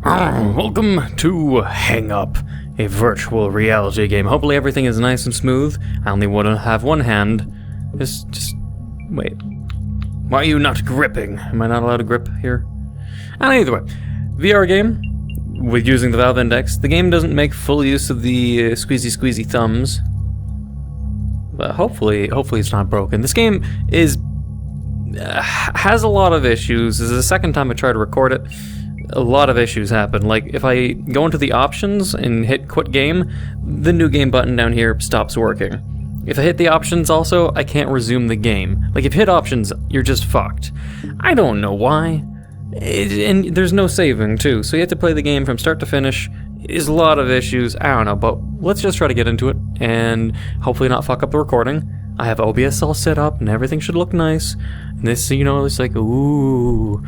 Welcome to Hang Up, a virtual reality game. Hopefully everything is nice and smooth. I only want to have one hand. Just wait. Why are you not gripping? Am I not allowed to grip here? And either way, VR game with using the Valve Index. The game doesn't make full use of the squeezy thumbs, but hopefully it's not broken. This game has a lot of issues. This is the second time I try to record it. A lot of issues happen. Like, if I go into the options and hit quit game, the new game button down here stops working. If I hit the options also, I can't resume the game. Like, if you hit options, you're just fucked. I don't know why. And there's no saving, too, so you have to play the game from start to finish. There's a lot of issues. I don't know, but let's just try to get into it and hopefully not fuck up the recording. I have OBS all set up and everything should look nice. And this, you know, it's like, ooh,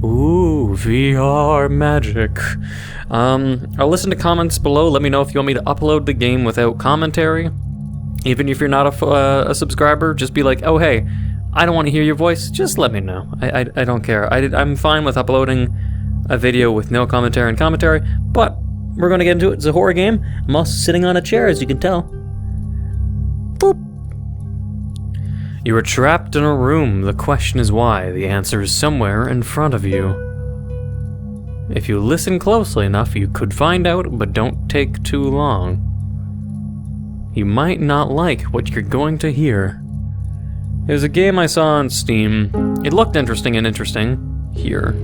VR magic. I'll listen to comments below. Let me know if you want me to upload the game without commentary. Even if you're not a subscriber, just be like, oh, hey, I don't want to hear your voice. Just let me know. I don't care. I'm fine with uploading a video with no commentary and commentary, but we're going to get into it. It's a horror game. I'm also sitting on a chair, as you can tell. Boop. You are trapped in a room. The question is why. The answer is somewhere in front of you. If you listen closely enough, you could find out, but don't take too long. You might not like what you're going to hear. It was a game I saw on Steam. It looked interesting. Here.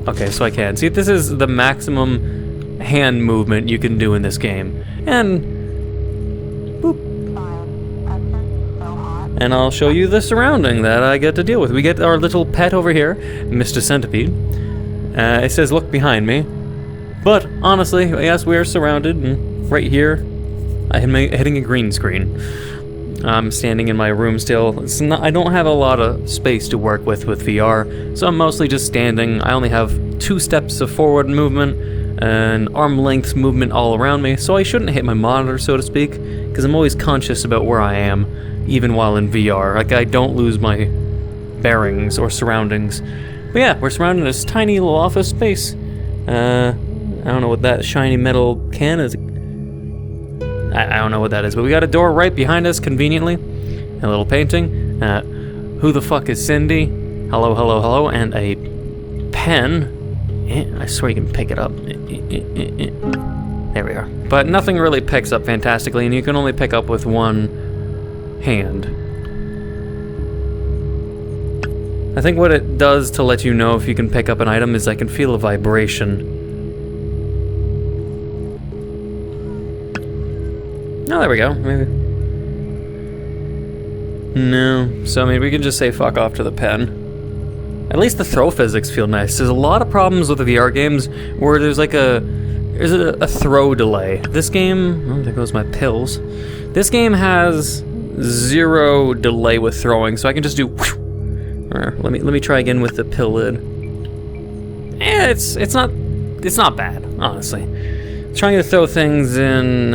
Okay, so I can. See, this is the maximum hand movement you can do in this game. And boop. And I'll show you the surrounding that I get to deal with. We get our little pet over here, Mr. Centipede. It says, look behind me. But honestly, yes, we are surrounded. And right here, I'm hitting a green screen. I'm standing in my room still. I don't have a lot of space to work with VR, so I'm mostly just standing. I only have 2 steps of forward movement and arm length movement all around me, so I shouldn't hit my monitor, so to speak, because I'm always conscious about where I am, even while in VR. Like, I don't lose my bearings or surroundings. But yeah, we're surrounded in this tiny little office space. I don't know what that shiny metal can is. I don't know what that is, but we got a door right behind us, conveniently. A little painting. Who the fuck is Cindy? Hello, hello, hello. And a pen. I swear you can pick it up. There we are. But nothing really picks up fantastically, and you can only pick up with one hand. I think what it does to let you know if you can pick up an item is I can feel a vibration. Oh, there we go. Maybe. No. So, I mean, we can just say fuck off to the pen. At least the throw physics feel nice. There's a lot of problems with the VR games where there's like a throw delay. This game, oh, there goes my pills. This game has 0 delay with throwing, so I can just do. Let me try again with the pill lid. Yeah, it's not bad, honestly. Trying to throw things in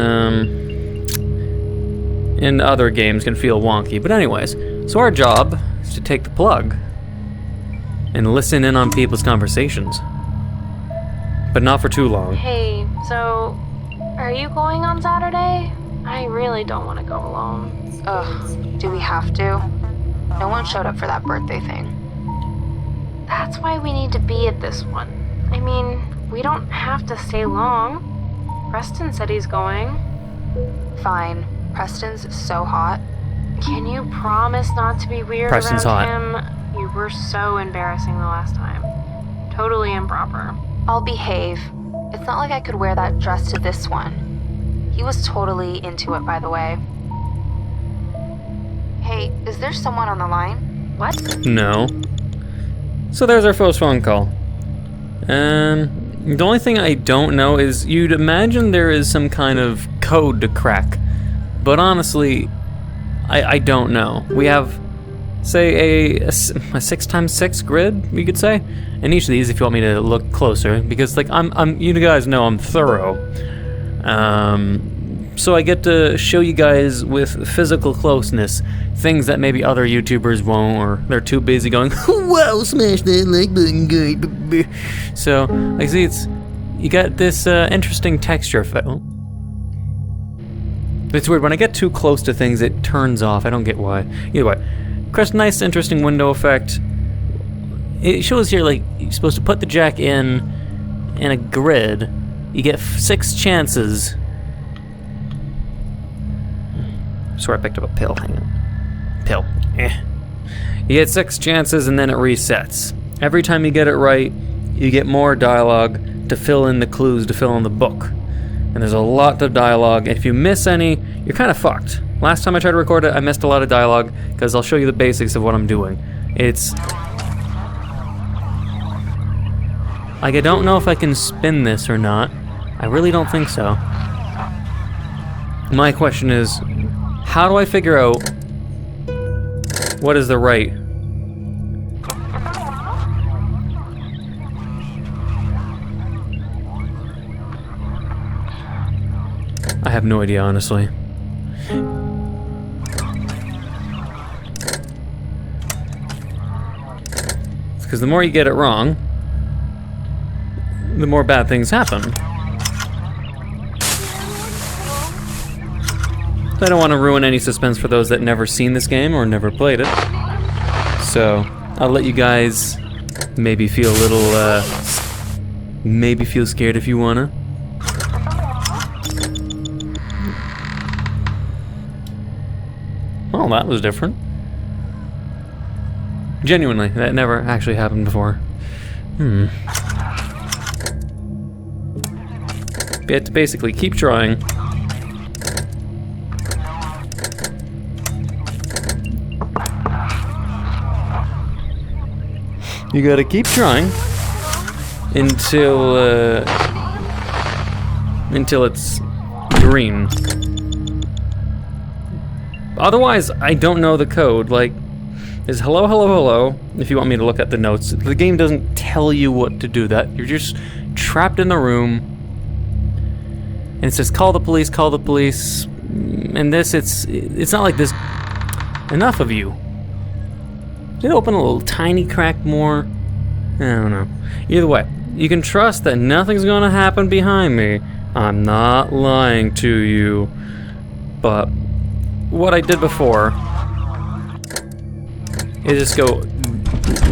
other games can feel wonky, but anyways, so our job is to take the plug and listen in on people's conversations, but not for too long. Hey, so are you going on Saturday? I really don't want to go alone. Ugh, do we have to? No one showed up for that birthday thing. That's why we need to be at this one. I mean, we don't have to stay long. Preston said he's going. Fine. Preston's so hot. Can you promise not to be weird Preston's around hot. him? You were so embarrassing the last time. Totally improper. I'll behave. It's not like I could wear that dress to this one. He was totally into it, by the way. Hey, is there someone on the line? What? No. So there's our first phone call. The only thing I don't know is you'd imagine there is some kind of code to crack. But honestly, I don't know. We have, say, a 6x6 grid, you could say. And each of these, if you want me to look closer, because like I'm you guys know I'm thorough. So I get to show you guys with physical closeness things that maybe other YouTubers won't, or they're too busy going, wow, smash that like button, good. So, like, see, you got this interesting texture feel. It's weird, when I get too close to things, it turns off. I don't get why. Either way, Crest, nice, interesting window effect. It shows here, like, you're supposed to put the jack in a grid. You get 6 chances. Swear I picked up a pill. Hang on. Pill. You get 6 chances and then it resets. Every time you get it right, you get more dialogue to fill in the clues, to fill in the book. And there's a lot of dialogue. If you miss any, you're kind of fucked. Last time I tried to record it, I missed a lot of dialogue, because I'll show you the basics of what I'm doing. It's... like, I don't know if I can spin this or not. I really don't think so. My question is, how do I figure out what is the right? I have no idea, honestly. Because the more you get it wrong, the more bad things happen. I don't want to ruin any suspense for those that never seen this game or never played it. So, I'll let you guys maybe feel a little, maybe feel scared if you wanna. Well, that was different. Genuinely, that never actually happened before. You have to basically keep trying. You gotta keep trying until it's green. Otherwise, I don't know the code. Like, it's hello, hello, hello, if you want me to look at the notes. The game doesn't tell you what to do that. You're just trapped in the room. And it says, call the police, call the police. And this, it's not like this. Enough of you. Did it open a little tiny crack more? I don't know. Either way, you can trust that nothing's gonna happen behind me. I'm not lying to you. But what I did before is just go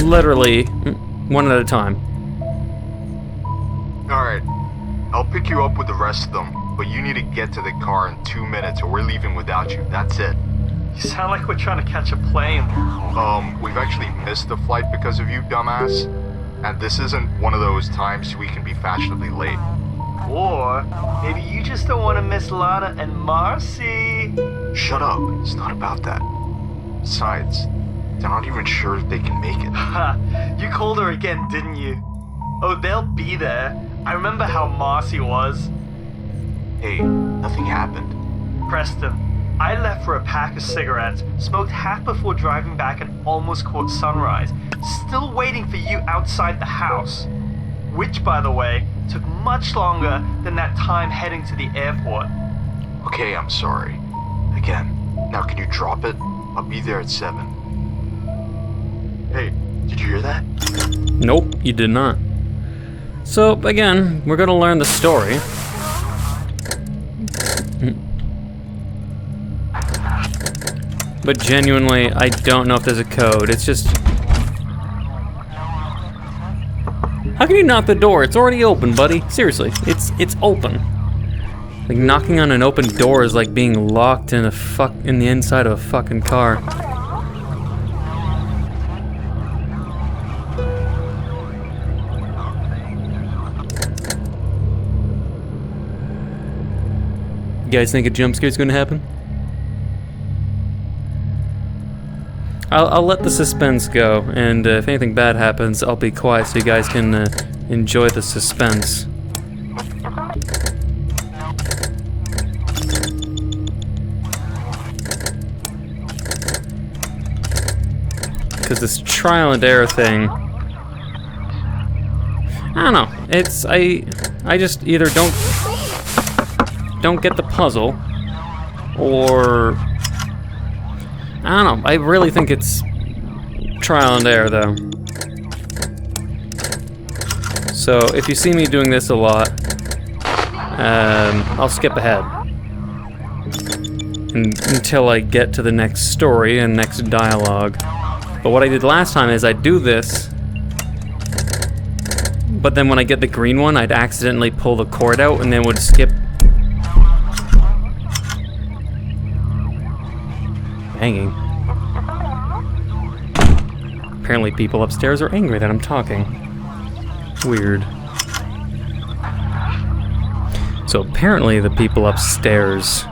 literally one at a time. Alright, I'll pick you up with the rest of them, but you need to get to the car in 2 minutes or we're leaving without you. That's it. You sound like we're trying to catch a plane. We've actually missed the flight because of you, dumbass. And this isn't one of those times we can be fashionably late. Or maybe you just don't want to miss Lana and Marcy. Shut up. It's not about that. Besides, they're not even sure if they can make it. Ha! You called her again, didn't you? Oh, they'll be there. I remember how Marcy was. Hey, nothing happened. Preston, I left for a pack of cigarettes, smoked half before driving back and almost caught sunrise. Still waiting for you outside the house. Which, by the way, took much longer than that time heading to the airport. Okay, I'm sorry. Again. Now can you drop it? I'll be there at 7. Hey, did you hear that? Nope, you did not. So, again, we're gonna learn the story. But genuinely, I don't know if there's a code. It's just... how can you knock the door? It's already open, buddy. Seriously, it's open. Like, knocking on an open door is like being locked in in the inside of a fucking car. You guys think a jump scare's gonna happen? I'll let the suspense go, and if anything bad happens, I'll be quiet so you guys can enjoy the suspense. Because this trial and error thing, I don't know. I just either don't get the puzzle, or I don't know. I really think it's trial and error, though. So if you see me doing this a lot, I'll skip ahead until I get to the next story and next dialogue. But what I did last time is I'd do this, but then when I get the green one, I'd accidentally pull the cord out and then would skip. Banging. Apparently people upstairs are angry that I'm talking. Weird. So apparently the people upstairs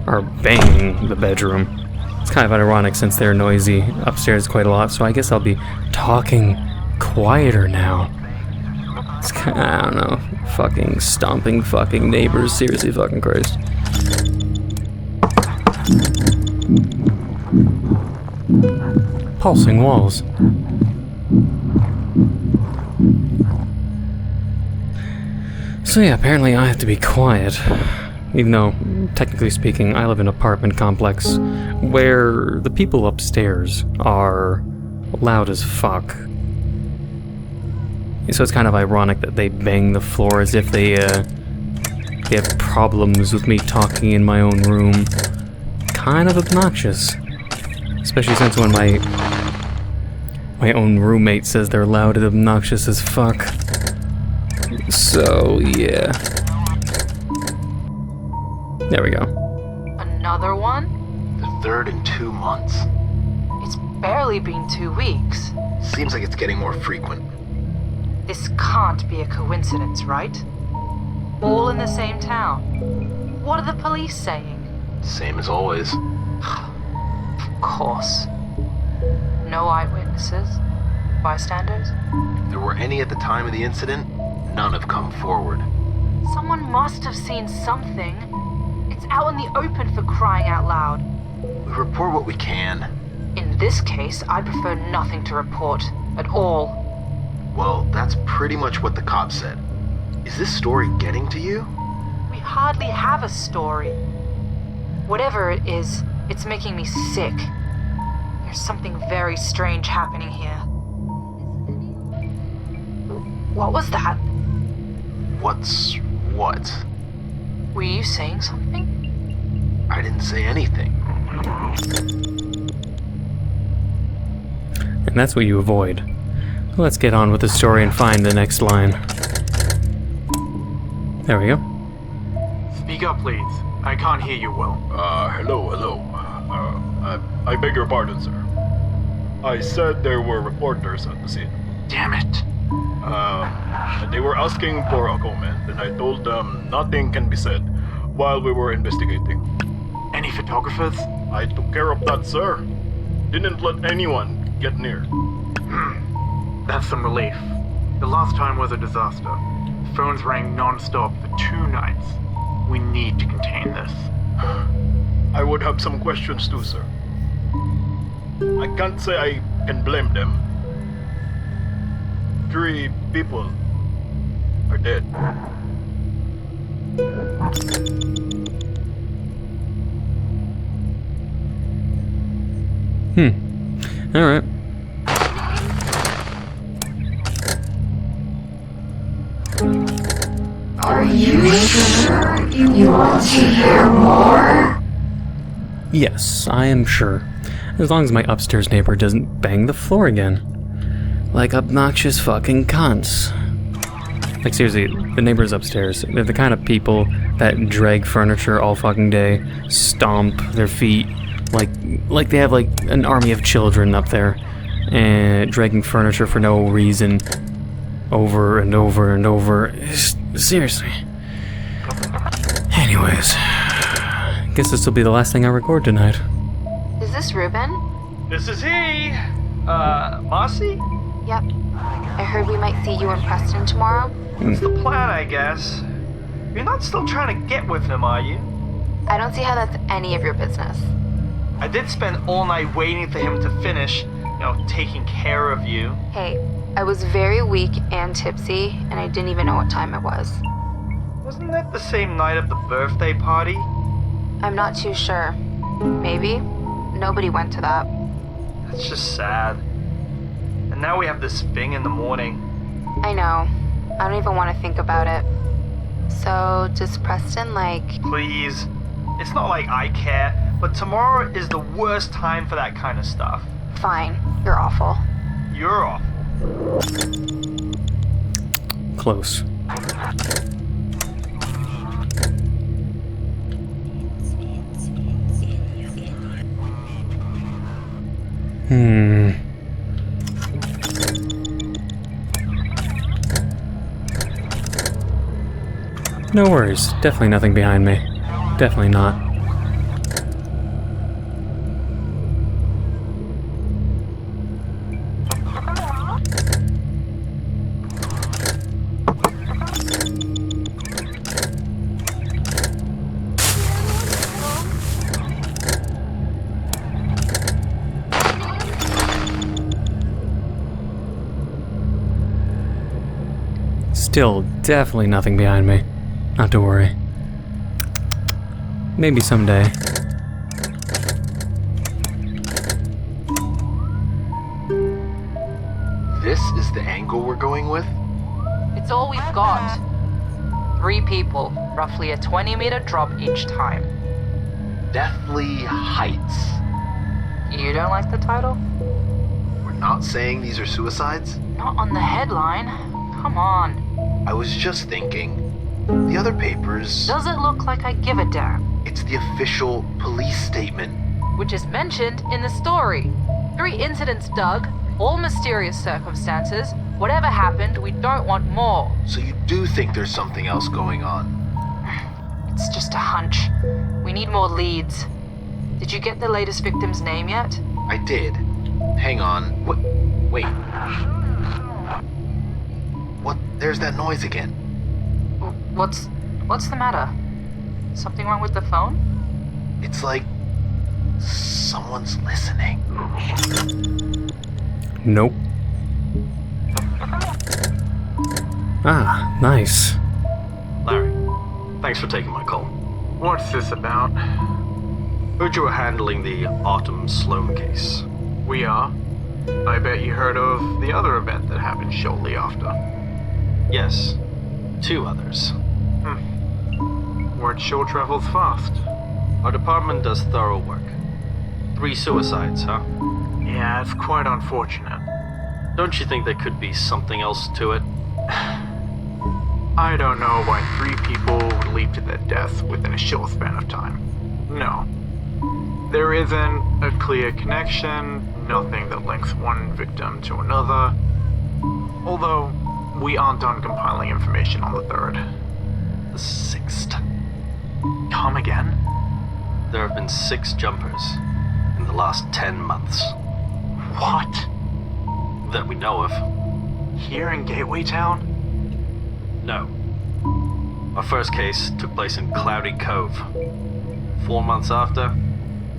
are banging the bedroom. It's kind of ironic since they're noisy upstairs quite a lot, so I guess I'll be talking quieter now. It's kind of, I don't know, fucking stomping fucking neighbors, seriously fucking Christ. Pulsing walls. So yeah, apparently I have to be quiet. Even though, technically speaking, I live in an apartment complex where the people upstairs are loud as fuck. So it's kind of ironic that they bang the floor as if they have problems with me talking in my own room. Kind of obnoxious. Especially since when my own roommate says they're loud and obnoxious as fuck. So, yeah. There we go. Another one? The third in 2 months. It's barely been 2 weeks. Seems like it's getting more frequent. This can't be a coincidence, right? All in the same town. What are the police saying? Same as always. Of course. No eyewitnesses? Bystanders? If there were any at the time of the incident, none have come forward. Someone must have seen something. It's out in the open for crying out loud. We report what we can. In this case, I prefer nothing to report at all. Well, that's pretty much what the cops said. Is this story getting to you? We hardly have a story. Whatever it is, it's making me sick. There's something very strange happening here. What was that? What's what? Were you saying something? I didn't say anything. And that's what you avoid. Let's get on with the story and find the next line. There we go. Speak up, please. I can't hear you well. Hello. I beg your pardon, sir. I said there were reporters at the scene. Damn it. They were asking for a comment, and I told them nothing can be said while we were investigating. Any photographers? I took care of that, sir. Didn't let anyone get near. That's some relief. The last time was a disaster. The phones rang non-stop for 2 nights. We need to contain this. I would have some questions too, sir. I can't say I can blame them. 3 people are dead. Alright. Are you sure you want to hear more? Yes, I am sure. As long as my upstairs neighbor doesn't bang the floor again. Like obnoxious fucking cunts. Like seriously, the neighbors upstairs, they're the kind of people that drag furniture all fucking day, stomp their feet, like they have like an army of children up there, and dragging furniture for no reason, over and over and over. Seriously. Anyways, guess this will be the last thing I record tonight. Is this Ruben? This is he! Marcy? Yep. I heard we might see you in Preston tomorrow. That's the plan, I guess. You're not still trying to get with him, are you? I don't see how that's any of your business. I did spend all night waiting for him to finish, taking care of you. Hey, I was very weak and tipsy, and I didn't even know what time it was. Wasn't that the same night of the birthday party? I'm not too sure. Maybe. Nobody went to that. That's just sad. And now we have this thing in the morning. I know. I don't even want to think about it. So, does Preston, Please. It's not like I care, but tomorrow is the worst time for that kind of stuff. Fine, you're awful. You're awful. Close. No worries. Definitely nothing behind me. Definitely not. Still, definitely nothing behind me. Not to worry. Maybe someday. This is the angle we're going with? It's all we've got. 3 people, roughly a 20-meter drop each time. Deathly Heights. You don't like the title? We're not saying these are suicides? Not on the headline. Come on. I was just thinking. The other papers... Does it look like I give a damn? It's the official police statement. Which is mentioned in the story. 3 incidents, Doug. All mysterious circumstances. Whatever happened, we don't want more. So you do think there's something else going on? It's just a hunch. We need more leads. Did you get the latest victim's name yet? I did. Hang on. What? Wait. What? There's that noise again. What's the matter? Something wrong with the phone? It's like someone's listening. Nope. Ah, nice. Larry, thanks for taking my call. What's this about? Heard you were handling the Autumn Sloan case. We are. I bet you heard of the other event that happened shortly after. Yes, 2 others. Word sure travels fast. Our department does thorough work. 3 suicides, huh? Yeah, it's quite unfortunate. Don't you think there could be something else to it? I don't know why 3 people would leap to their death within a short span of time. No. There isn't a clear connection, nothing that links one victim to another. Although, we aren't done compiling information on the 3rd. The 6th. Come again? There have been 6 jumpers in the last 10 months. What? That we know of. Here in Gateway Town? No. Our first case took place in Cloudy Cove. 4 months after,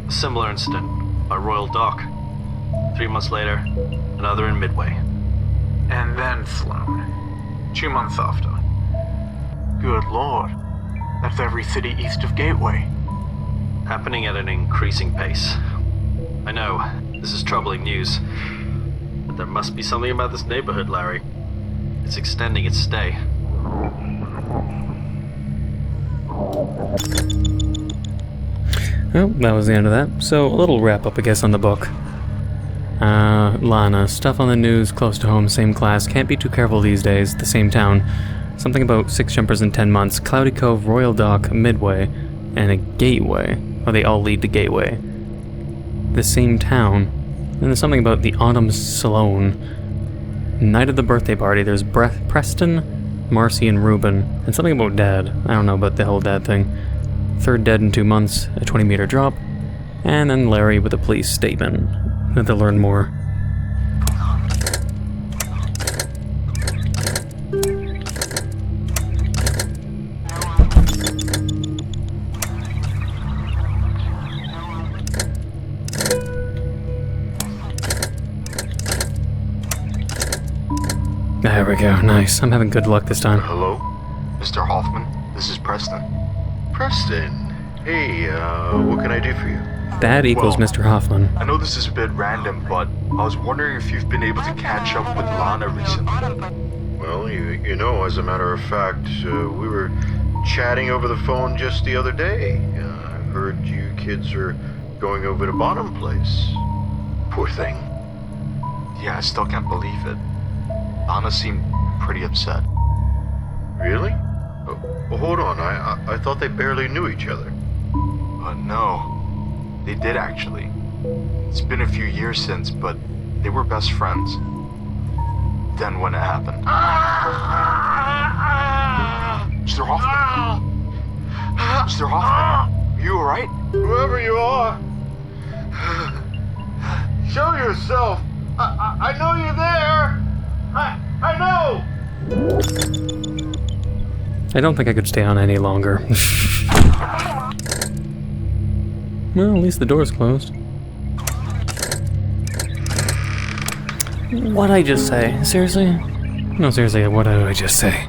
a similar incident by Royal Dock. 3 months later, another in Midway. And then Sloan. 2 months after. Good lord. That's every city east of Gateway. Happening at an increasing pace. I know, this is troubling news. But there must be something about this neighborhood, Larry. It's extending its stay. Well, that was the end of that. So, a little wrap-up, I guess, on the book. Lana, stuff on the news, close to home, same class, can't be too careful these days, the same town. Something about 6 jumpers in 10 months, Cloudy Cove, Royal Dock, Midway, and a gateway. Or they all lead to Gateway. The same town. And there's something about the Autumn Sloan. Night of the birthday party, there's Preston, Marcy, and Ruben. And something about Dad. I don't know about the whole Dad thing. 3rd dead in 2 months, a 20-meter drop. And then Larry with a police statement. Have to learn more. There we go, nice. I'm having good luck this time. Hello? Mr. Hoffman, this is Preston. Preston? Hey, what can I do for you? That equals Well, Mr. Hoffman. I know this is a bit random, but I was wondering if you've been able to catch up with Lana recently. Well, you know, as a matter of fact, we were chatting over the phone just the other day. I heard you kids are going over to Bottom Place. Poor thing. Yeah, I still can't believe it. Anna seemed pretty upset. Really? Well, hold on, I thought they barely knew each other. No. They did actually. It's been a few years since, but they were best friends. Then when it happened. Mr. Hoffman? Mr. Hoffman? You alright? Whoever you are, show yourself. I know you're there. I know. I don't think I could stay on any longer. Well, at least the door's closed. What'd I just say? Seriously? No, seriously, what did I just say?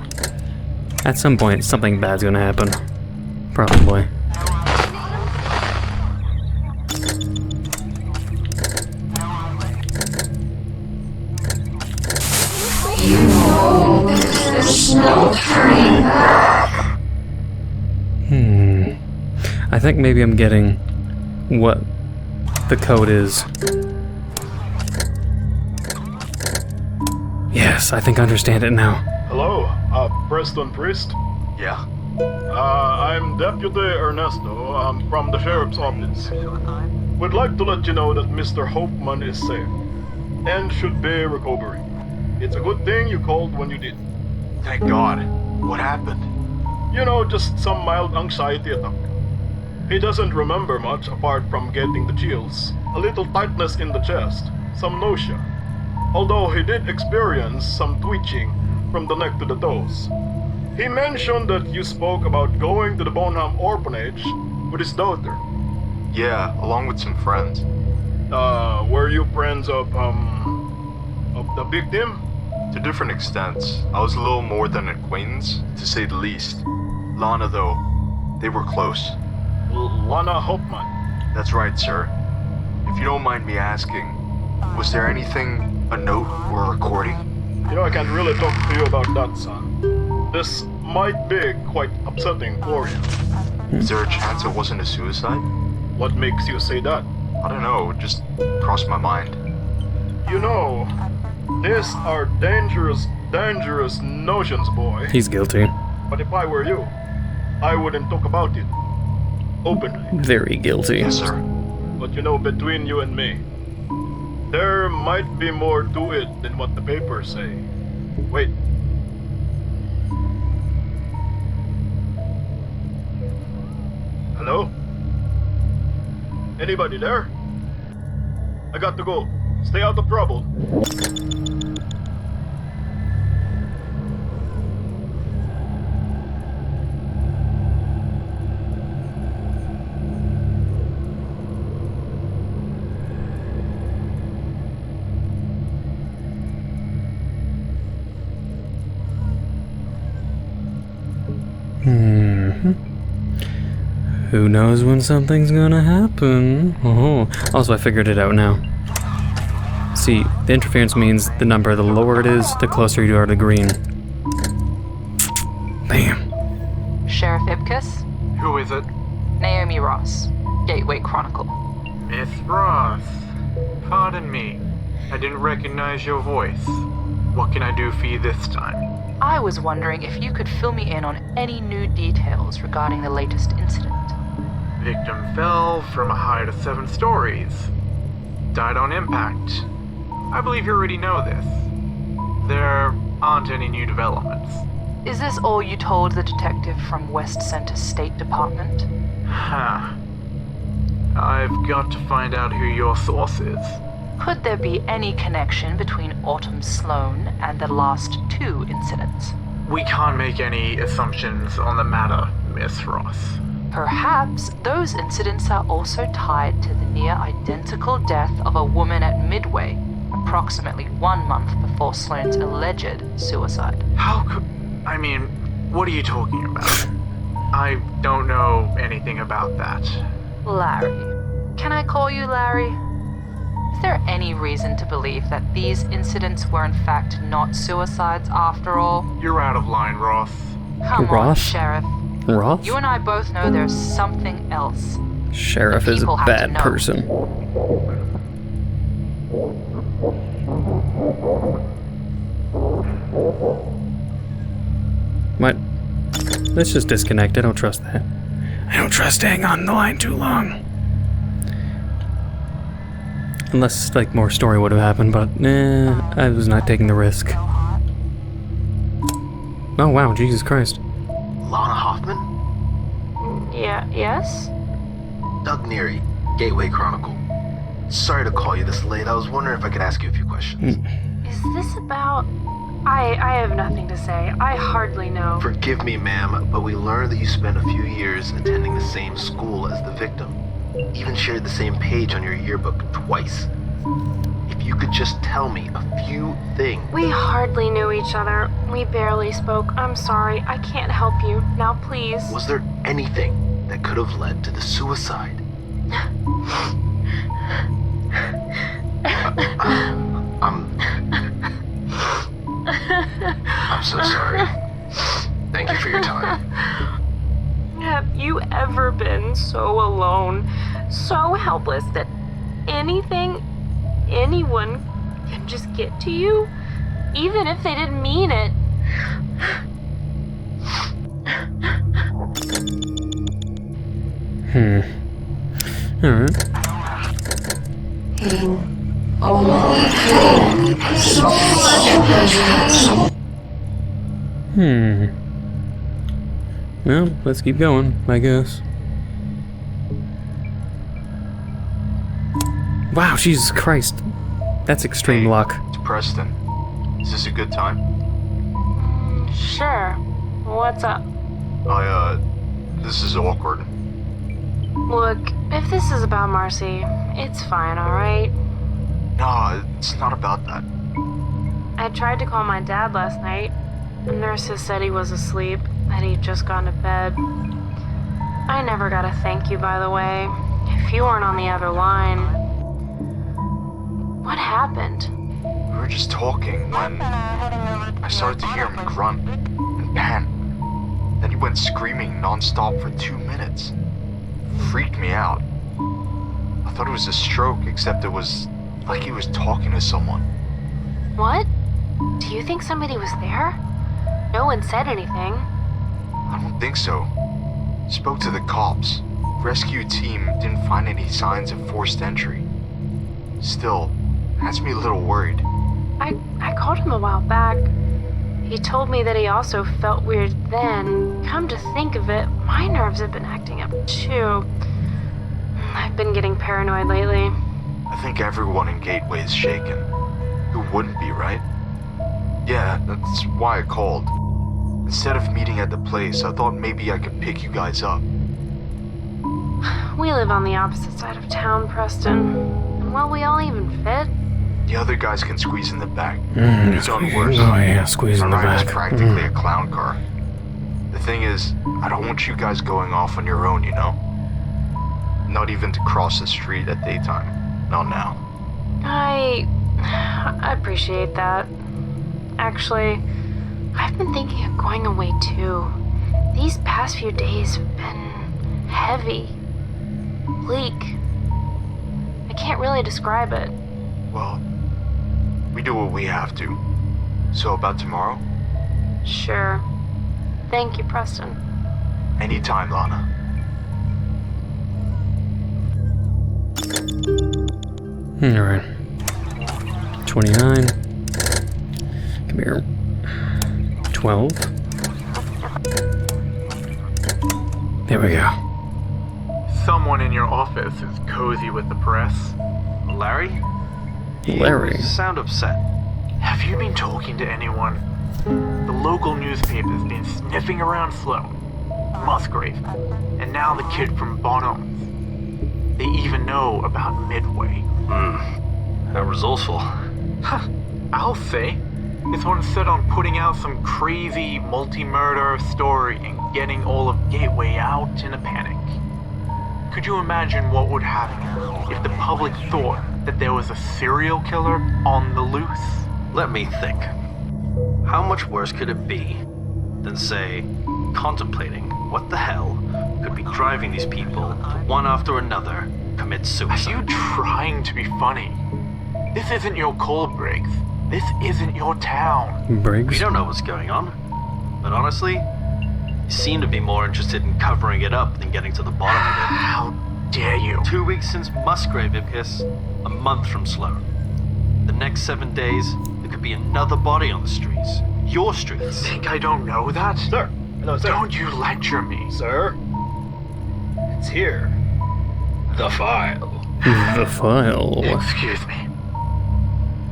At some point, something bad's gonna happen. Probably. You know there's no turning back. I think maybe I'm getting what the code is. Yes, I think I understand it now. Hello, Preston Priest? Yeah? I'm Deputy Ernesto. I'm from the Sheriff's Office. Would like to let you know that Mr. Hopeman is safe and should be recovering. It's a good thing you called when you did. Thank God. What happened? You know, just some mild anxiety attack. He doesn't remember much apart from getting the chills, a little tightness in the chest, some nausea. Although he did experience some twitching from the neck to the toes. He mentioned that you spoke about going to the Bonham orphanage with his daughter. Yeah, along with some friends. Were you friends of the victim? To different extents. I was a little more than an acquaintance, to say the least. Lana, though, they were close. Lana Hopeman. That's right, sir. If you don't mind me asking, was there anything, a note or a recording? You know, I can't really talk to you about that, son. This might be quite upsetting for you. Is there a chance it wasn't a suicide? What makes you say that? I don't know, it just crossed my mind. You know, these are dangerous notions, boy. He's guilty. But if I were you, I wouldn't talk about it openly. Very guilty. Yes, sir. But you know, between you and me, there might be more to it than what the papers say. Wait. Hello? Anybody there? I got to go. Stay out of trouble. Who knows when something's gonna happen? Oh, also I figured it out now. See, the interference means the number, the lower it is, the closer you are to green. Bam. Sheriff Ipkiss? Who is it? Naomi Ross, Gateway Chronicle. Miss Ross. Pardon me. I didn't recognize your voice. What can I do for you this time? I was wondering if you could fill me in on any new details regarding the latest incident. Victim fell from a height of 7 stories. Died on impact. I believe you already know this. There aren't any new developments. Is this all you told the detective from West Center State Department? Huh. I've got to find out who your source is. Could there be any connection between Autumn Sloan and the last 2 incidents? We can't make any assumptions on the matter, Miss Ross. Perhaps those incidents are also tied to the near-identical death of a woman at Midway, approximately 1 month before Sloane's alleged suicide. How could... I mean, what are you talking about? I don't know anything about that. Larry. Can I call you Larry? there any reason to believe that these incidents were in fact not suicides after all? You're out of line, Roth. Come on, Roth? Sheriff. Roth? You and I both know there's something else. Sheriff is a People have to bad know. person. What? Let's just disconnect. I don't trust that. I don't trust staying on the line too long. Unless, like, more story would have happened, but I was not taking the risk. Oh, wow, Jesus Christ. Lana Hoffman? Yeah, yes? Doug Neary, Gateway Chronicle. Sorry to call you this late. I was wondering if I could ask you a few questions. Is this about... I have nothing to say. I hardly know. Forgive me, ma'am, but we learned that you spent a few years attending the same school as the victim. Even shared the same page on your yearbook twice. If you could just tell me a few things. We hardly knew each other. We barely spoke. I'm sorry. I can't help you. Now, please. Was there anything that could have led to the suicide? I'm so sorry. Thank you for your time. Have you ever been so alone, so helpless that anything, anyone can just get to you, even if they didn't mean it? Alright. Well, let's keep going, I guess. Wow, Jesus Christ. That's extreme Hey, luck. It's Preston. Is this a good time? Sure. What's up? This is awkward. Look, if this is about Marcy, it's fine, alright? No, it's not about that. I tried to call my dad last night. The nurses said he was asleep, that he'd just gone to bed. I never got a thank you, by the way. If you weren't on the other line... What happened? We were just talking when I started to hear him grunt and pant. Then he went screaming non-stop for 2 minutes. Freaked me out. I thought it was a stroke, except it was like he was talking to someone. What? Do you think somebody was there? No one said anything. I don't think so. Spoke to the cops. Rescue team didn't find any signs of forced entry. Still, has me a little worried. I called him a while back. He told me that he also felt weird then. Come to think of it, my nerves have been acting up too. I've been getting paranoid lately. I think everyone in Gateway is shaken. Who wouldn't be, right? Yeah, that's why I called. Instead of meeting at the place, I thought maybe I could pick you guys up. We live on the opposite side of town, Preston. And will we all even fit? The other guys can squeeze in the back. Squeeze- It's on worse. oh yeah, squeeze in the Our ride is back. practically a clown car. The thing is, I don't want you guys going off on your own, you know? Not even to cross the street at daytime. Not now. I appreciate that. Actually, I've been thinking of going away too. These past few days have been heavy, bleak. I can't really describe it. Well, we do what we have to. So about tomorrow? Sure. Thank you, Preston. Anytime, Lana. Alright. 29. Come here. 12. There we go. Someone in your office is cozy with the press. Larry? Larry. You sound upset. Have you been talking to anyone? The local newspaper's been sniffing around Sloan, Musgrave, and now the kid from Bonhams. They even know about Midway. How resourceful. I'll say. This one's set on putting out some crazy multi-murder story and getting all of Gateway out in a panic. Could you imagine what would happen if the public thought that there was a serial killer on the loose? Let me think. How much worse could it be than, say, contemplating what the hell could be driving these people to one after another commit Are suicide? you trying to be funny? This isn't your call, Briggs. This isn't your town. We Briggs? don't know what's going on, but honestly, you seem to be more interested in covering it up than getting to the bottom of it. How dare you? 2 weeks since Musgrave, Ipkiss. A month from Sloan. The next 7 days, there could be another body on the streets. Your streets. Think I don't know that? Sir. Hello, sir. Don't you lecture me. Sir? It's here. The file. The file. Excuse me.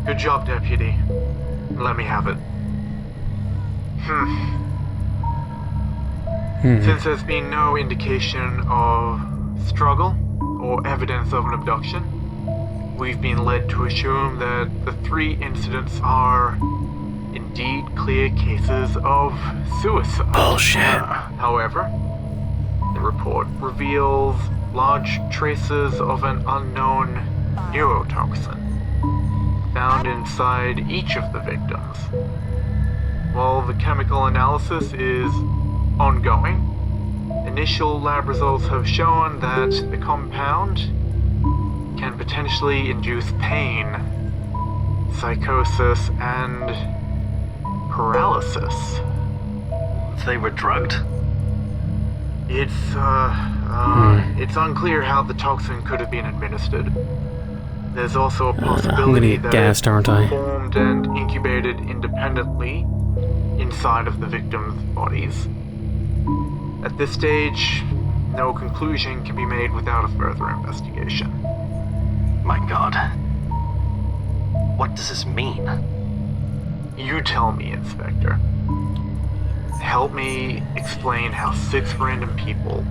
Good job, Deputy. Let me have it. Since there's been no indication of struggle or evidence of an abduction, we've been led to assume that the 3 incidents are indeed clear cases of suicide. Bullshit. However, the report reveals large traces of an unknown neurotoxin found inside each of the victims. While the chemical analysis is ongoing, initial lab results have shown that the compound can potentially induce pain, psychosis, and paralysis. They were drugged? It's unclear how the toxin could have been administered. There's also a I'm gonna possibility get that gassed, it aren't I? formed and incubated independently inside of the victims' bodies. At this stage, no conclusion can be made without a further investigation. My god. What does this mean? You tell me, Inspector. Help me explain how 6 random people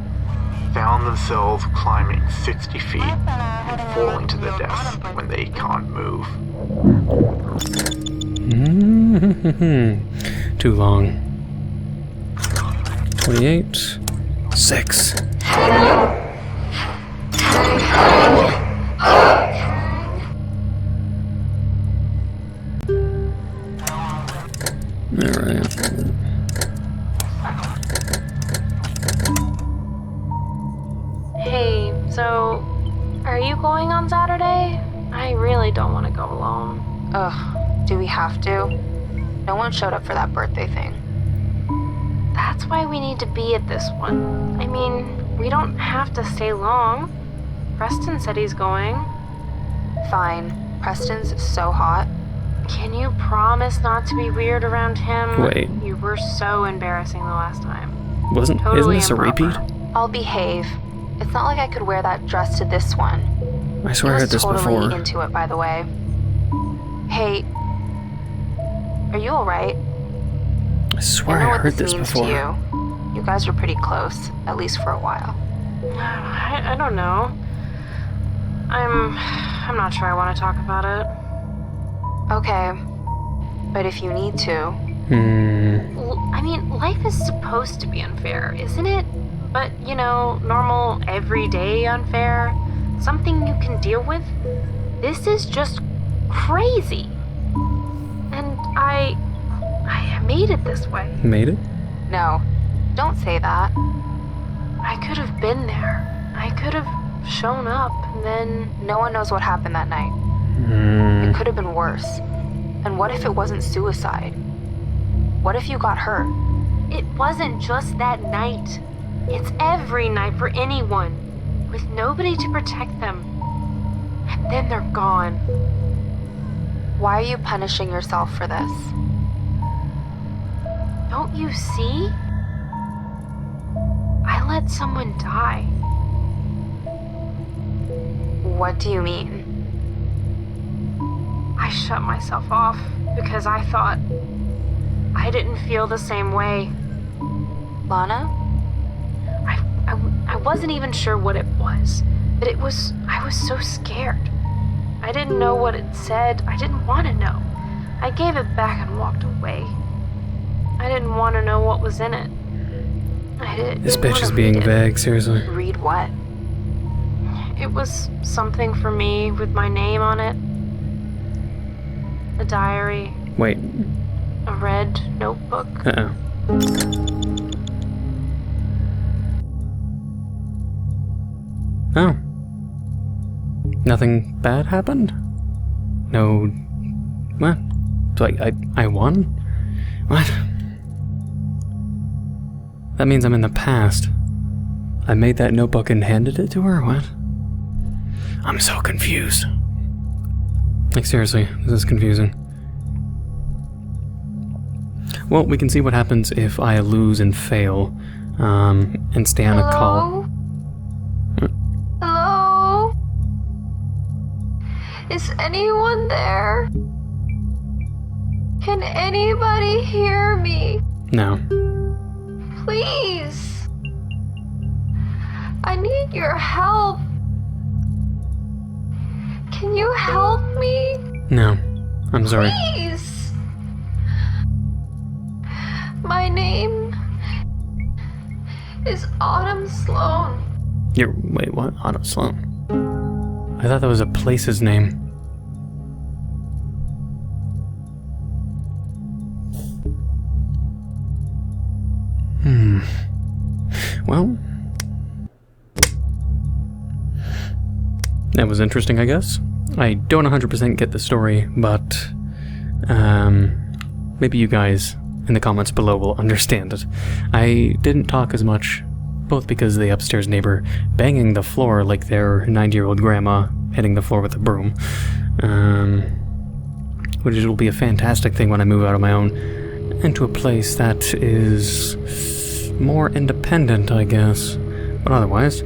found themselves climbing 60 feet and falling to their deaths when they can't move. Too long. 28. 6. Alright. Hey, so are you going on Saturday? I really don't want to go alone. Ugh, do we have to? No one showed up for that birthday thing. That's why we need to be at this one. I mean, we don't have to stay long. Preston said he's going. Fine. Preston's so hot. Can you promise not to be weird around him? Wait. You were so embarrassing the last time. Isn't Totally this a improper. repeat? I'll behave. It's not like I could wear that dress to this one. I swear I He heard this was totally before. into it, by the way. Hey, are you alright? I swear I know I what heard this this means before. to you. You guys are pretty close, at least for a while. I don't know. I'm not sure I want to talk about it. Okay, but if you need to. I mean, life is supposed to be unfair, isn't it? But, you know, normal, everyday unfair. Something you can deal with. This is just crazy. And I made it this way. Made it? No, don't say that. I could have been there. I could have shown up, and then... No one knows what happened that night. It could have been worse. And what if it wasn't suicide? What if you got hurt? It wasn't just that night. It's every night for anyone, with nobody to protect them. And then they're gone. Why are you punishing yourself for this? Don't you see? I let someone die. What do you mean? I shut myself off because I thought I didn't feel the same way. Lana? I wasn't even sure what it was, but I was so scared. I didn't know what it said. I didn't want to know. I gave it back and walked away. I didn't want to know what was in it. This bitch is being vague, seriously. Read what? It was something for me with my name on it. A diary. Wait. A red notebook. Uh-oh. Oh. Nothing bad happened? No... What? So I won? What? That means I'm in the past. I made that notebook and handed it to her? What? I'm so confused. Like, seriously, this is confusing. Well, we can see what happens if I lose and fail, and stay on a call. Hello? Is anyone there? Can anybody hear me? No. Please. I need your help. Can you help me? No. I'm sorry. Please. My name is Autumn Sloan. Wait, what? Autumn Sloan? I thought that was a place's name. Well, that was interesting, I guess. I don't 100% get the story, but maybe you guys in the comments below will understand it. I didn't talk as much, both because of the upstairs neighbor banging the floor like their 90-year-old grandma hitting the floor with a broom, which will be a fantastic thing when I move out on my own into a place that is more independent, I guess. But otherwise,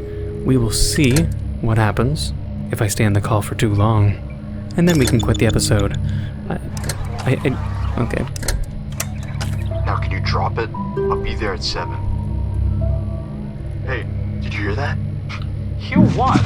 we will see what happens if I stay on the call for too long, and then we can quit the episode. Okay. Now can you drop it? I'll be there at 7. Hey, did you hear that? Hear what?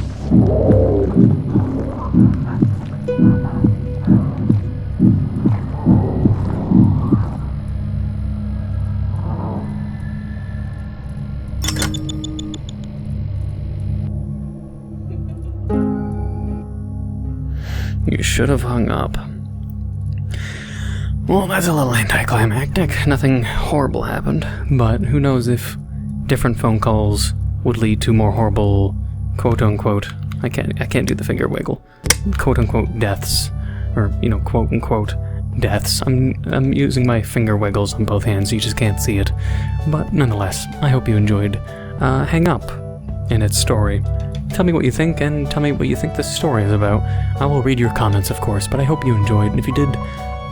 You should have hung up. Well, that's a little anticlimactic. Nothing horrible happened, but who knows if different phone calls would lead to more horrible, quote-unquote, I can't do the finger wiggle, quote-unquote deaths, or, you know, quote-unquote deaths. I'm using my finger wiggles on both hands, you just can't see it. But nonetheless, I hope you enjoyed Hang Up and its story. Tell me what you think, and tell me what you think this story is about. I will read your comments, of course, but I hope you enjoyed, and if you did,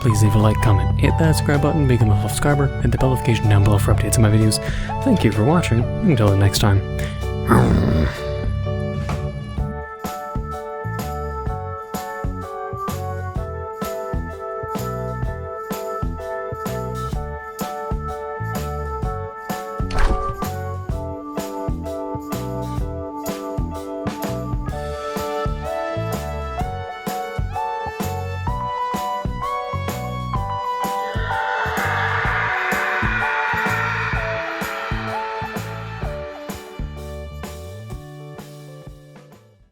please leave a like, comment, hit that subscribe button, become a subscriber, hit the bell notification down below for updates on my videos. Thank you for watching, until the next time.